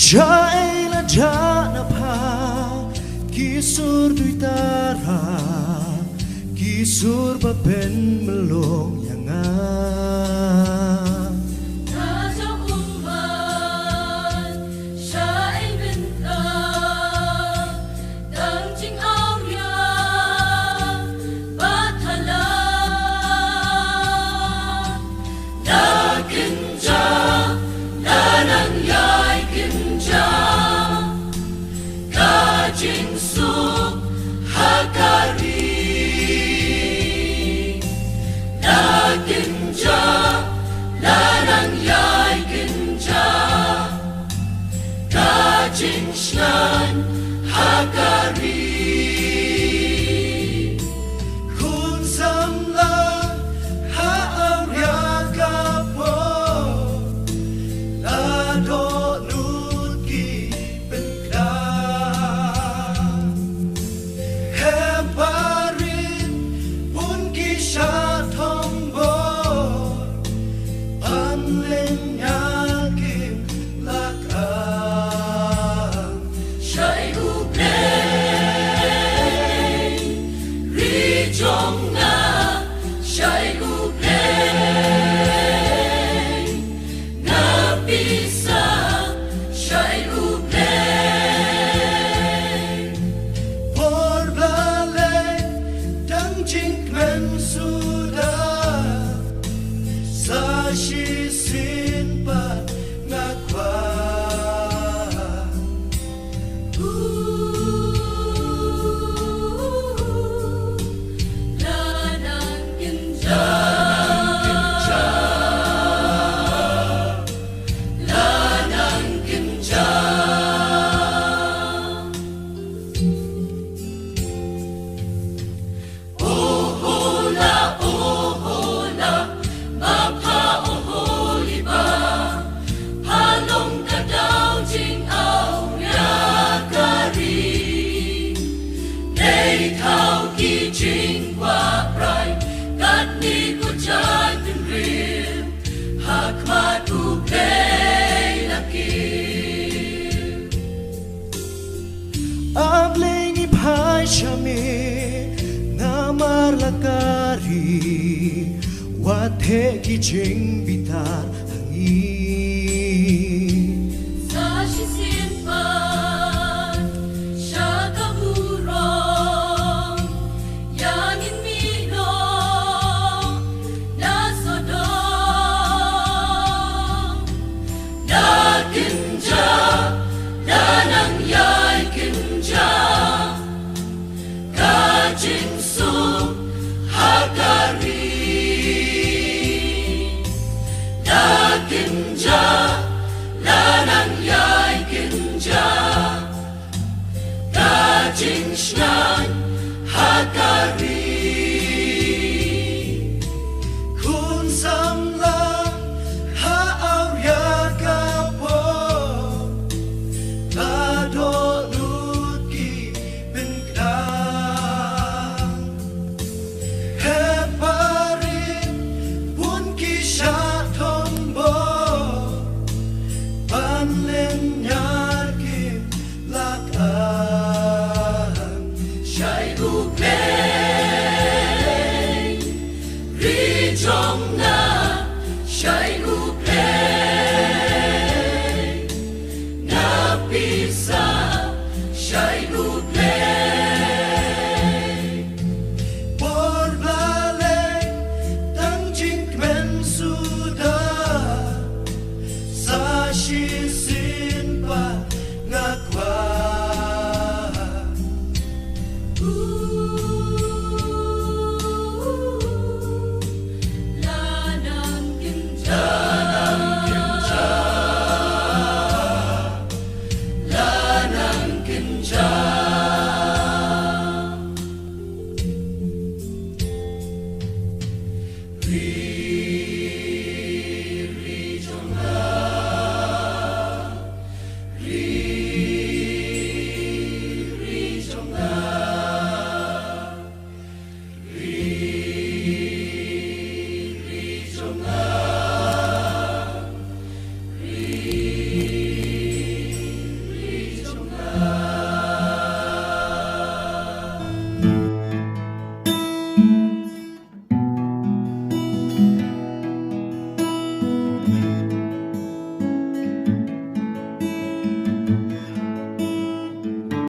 Jaila jana pa kisur duitara kisur bapen melong yanga Jingsuk hakari na ginja lanang yai ginja ka jingsnan hakari kun samla haarya kapo lado nutki benkla She sin but not quite. Lanang ginja, lanang ginja. Jing qua prai kat ni ko chan tin rim hak ma tu play laki Ablengi phai shame namar lakari wathe ki jing bitar hangi sa shi sin pa sha ka Jingsuk hakari na ginja lanang yai ginja ka jingsnan hakari kun samla haarya kapo lado nutki benkla She